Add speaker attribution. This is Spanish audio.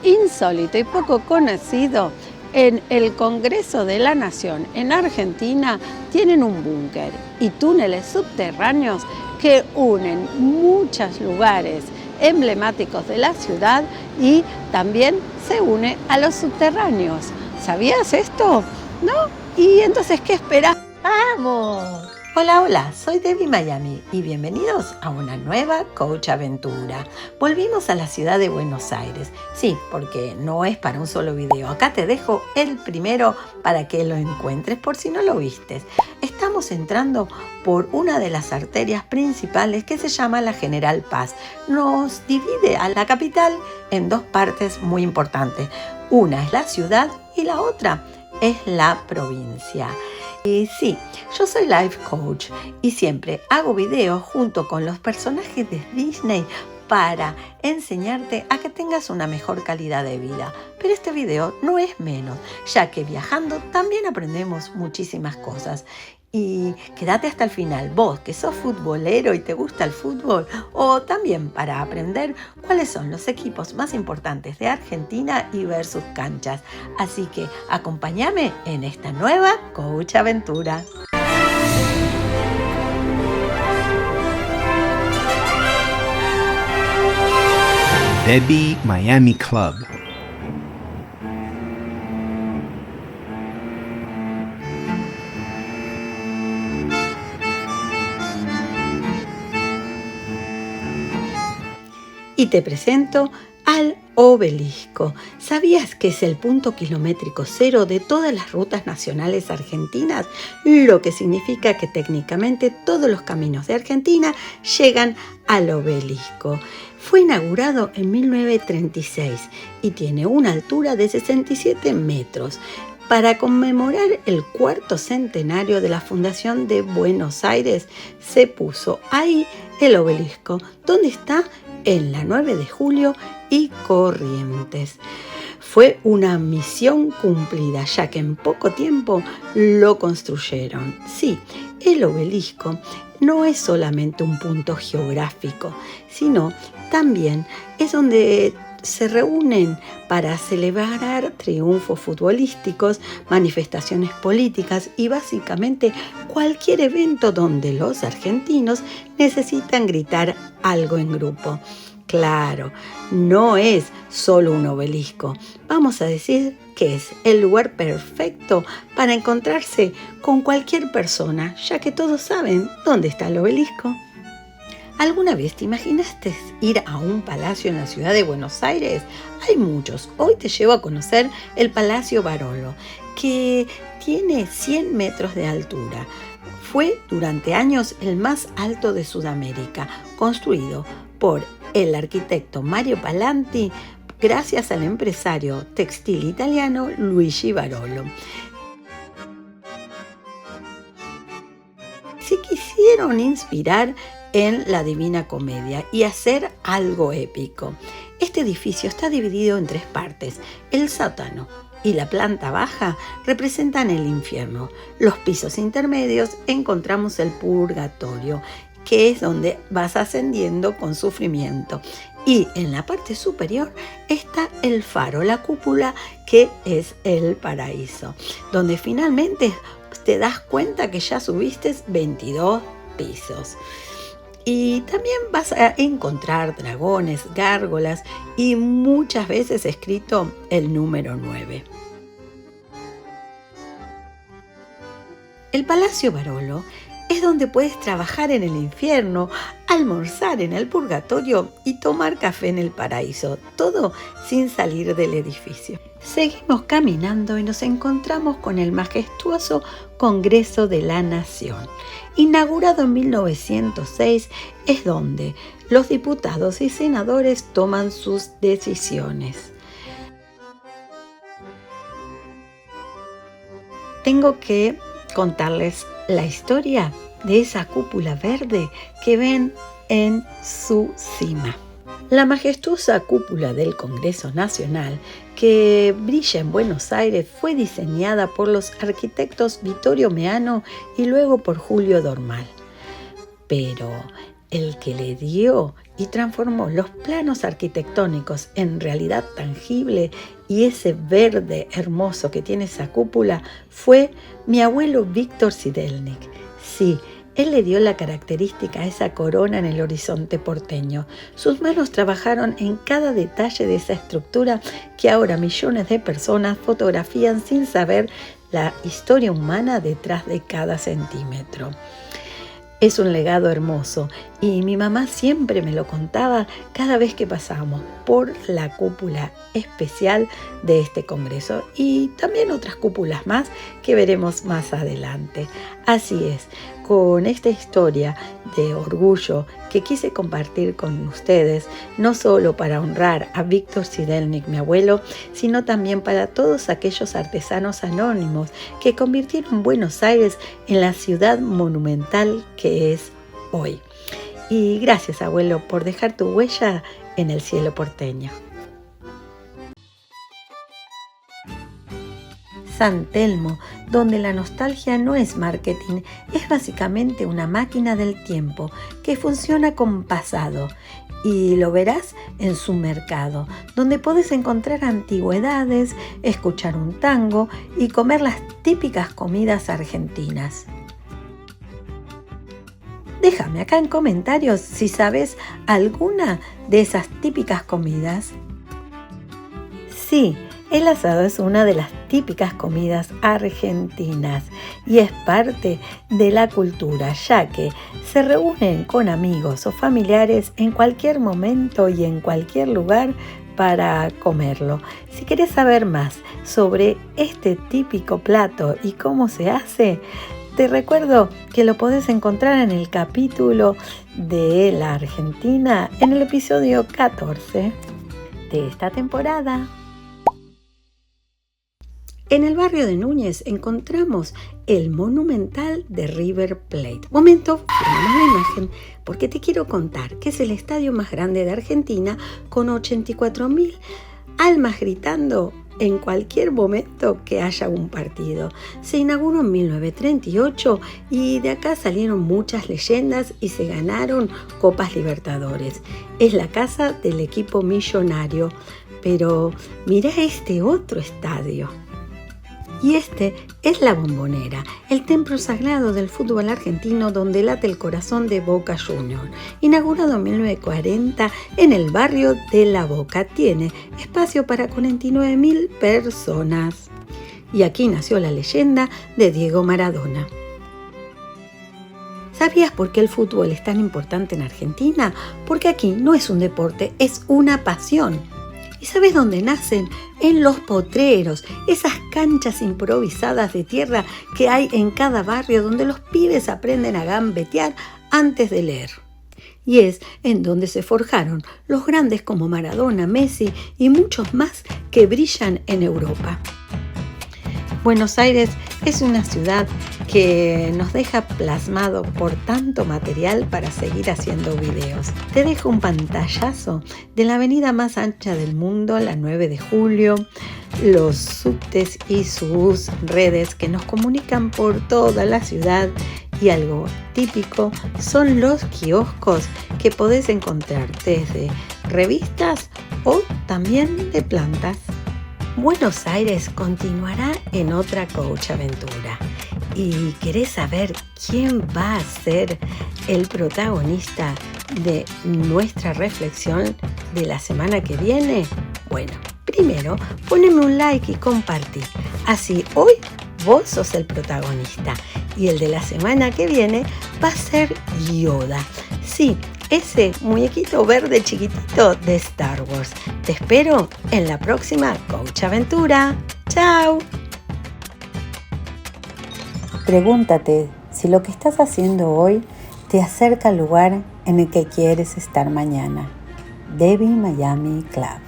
Speaker 1: insólito y poco conocido, en el Congreso de la Nación en Argentina tienen un búnker y túneles subterráneos que unen muchos lugares emblemáticos de la ciudad y también se une a los subterráneos. ¿Sabías esto? ¿No? ¿Y entonces qué esperas?
Speaker 2: ¡Vamos! Hola, soy Debbie Miami y bienvenidos a una nueva Coach Aventura. Volvimos a la ciudad de Buenos Aires. Sí, porque no es para un solo video. Acá te dejo el primero para que lo encuentres por si no lo vistes. Estamos entrando por una de las arterias principales que se llama la General Paz. Nos divide a la capital en dos partes muy importantes. Una es la ciudad y la otra es la provincia. Y sí, yo soy Life Coach y siempre hago videos junto con los personajes de Disney para enseñarte a que tengas una mejor calidad de vida. Pero este video no es menos, ya que viajando también aprendemos muchísimas cosas. Y quédate hasta el final, vos que sos futbolero y te gusta el fútbol, o también para aprender cuáles son los equipos más importantes de Argentina y ver sus canchas. Así que acompáñame en esta nueva Coach Aventura.
Speaker 3: Debbie Miami Club.
Speaker 2: Y te presento al obelisco. ¿Sabías que es el punto kilométrico cero de todas las rutas nacionales argentinas? Lo que significa que técnicamente todos los caminos de Argentina llegan al obelisco. Fue inaugurado en 1936 y tiene una altura de 67 metros. Para conmemorar el 4º centenario de la fundación de Buenos Aires, se puso ahí el obelisco, donde está en la 9 de julio y Corrientes. Fue una misión cumplida, ya que en poco tiempo lo construyeron. Sí, el obelisco no es solamente un punto geográfico, sino también es donde se reúnen para celebrar triunfos futbolísticos, manifestaciones políticas y básicamente cualquier evento donde los argentinos necesitan gritar algo en grupo. Claro, no es solo un obelisco. Vamos a decir que es el lugar perfecto para encontrarse con cualquier persona, ya que todos saben dónde está el obelisco. ¿Alguna vez te imaginaste ir a un palacio en la ciudad de Buenos Aires? Hay muchos. Hoy te llevo a conocer el Palacio Barolo, que tiene 100 metros de altura. Fue durante años el más alto de Sudamérica, construido por el arquitecto Mario Palanti, gracias al empresario textil italiano Luigi Barolo. Se quisieron inspirar en la Divina Comedia y hacer algo épico. Este edificio está dividido en 3 partes. El sótano y la planta baja representan el infierno. Los pisos intermedios encontramos el purgatorio, que es donde vas ascendiendo con sufrimiento. Y en la parte superior está el faro, la cúpula, que es el paraíso, donde finalmente te das cuenta que ya subiste 22 pisos. Y también vas a encontrar dragones, gárgolas y muchas veces escrito el número 9. El Palacio Barolo es donde puedes trabajar en el infierno, almorzar en el purgatorio y tomar café en el paraíso, todo sin salir del edificio. Seguimos caminando y nos encontramos con el majestuoso Congreso de la Nación. Inaugurado en 1906, es donde los diputados y senadores toman sus decisiones. Tengo que contarles la historia de esa cúpula verde que ven en su cima. La majestuosa cúpula del Congreso Nacional, que brilla en Buenos Aires, fue diseñada por los arquitectos Vittorio Meano y luego por Julio Dormal. Pero el que le dio y transformó los planos arquitectónicos en realidad tangible y ese verde hermoso que tiene esa cúpula fue mi abuelo Víctor Sidelnik. Sí, él le dio la característica a esa corona en el horizonte porteño. Sus manos trabajaron en cada detalle de esa estructura que ahora millones de personas fotografían sin saber la historia humana detrás de cada centímetro. Es un legado hermoso y mi mamá siempre me lo contaba cada vez que pasábamos por la cúpula especial de este congreso y también otras cúpulas más que veremos más adelante. Así es, con esta historia de orgullo que quise compartir con ustedes, no solo para honrar a Víctor Sidelnik, mi abuelo, sino también para todos aquellos artesanos anónimos que convirtieron Buenos Aires en la ciudad monumental que es hoy. Y gracias, abuelo, por dejar tu huella en el cielo porteño. San Telmo, donde la nostalgia no es marketing, es básicamente una máquina del tiempo que funciona con pasado. Y lo verás en su mercado, donde podés encontrar antigüedades, escuchar un tango y comer las típicas comidas argentinas. Déjame acá en comentarios si sabes alguna de esas típicas comidas. Sí, el asado es una de las típicas comidas argentinas y es parte de la cultura, ya que se reúnen con amigos o familiares en cualquier momento y en cualquier lugar para comerlo. Si querés saber más sobre este típico plato y cómo se hace, te recuerdo que lo podés encontrar en el capítulo de la Argentina en el episodio 14 de esta temporada. En el barrio de Núñez encontramos el Monumental de River Plate. Momento, frenamos la imagen porque te quiero contar que es el estadio más grande de Argentina con 84.000 almas gritando en cualquier momento que haya un partido. Se inauguró en 1938 y de acá salieron muchas leyendas y se ganaron Copas Libertadores. Es la casa del equipo millonario, pero mirá este otro estadio. Y este es la Bombonera, el templo sagrado del fútbol argentino donde late el corazón de Boca Juniors. Inaugurado en 1940 en el barrio de La Boca, tiene espacio para 49.000 personas. Y aquí nació la leyenda de Diego Maradona. ¿Sabías por qué el fútbol es tan importante en Argentina? Porque aquí no es un deporte, es una pasión. ¿Y sabes dónde nacen? En los potreros, esas canchas improvisadas de tierra que hay en cada barrio donde los pibes aprenden a gambetear antes de leer. Y es en donde se forjaron los grandes como Maradona, Messi y muchos más que brillan en Europa. Buenos Aires es una ciudad que nos deja plasmado por tanto material para seguir haciendo videos. Te dejo un pantallazo de la avenida más ancha del mundo, la 9 de julio, los subtes y sus redes que nos comunican por toda la ciudad y algo típico son los kioscos que podés encontrar desde revistas o también de plantas. Buenos Aires continuará en otra Coach Aventura. ¿Y querés saber quién va a ser el protagonista de nuestra reflexión de la semana que viene? Bueno, primero poneme un like y compartí. Así hoy vos sos el protagonista y el de la semana que viene va a ser Yoda. Sí, ese muñequito verde chiquitito de Star Wars. Te espero en la próxima Coach Aventura. ¡Chao! Pregúntate si lo que estás haciendo hoy te acerca al lugar en el que quieres estar mañana. Debbie Miami Club.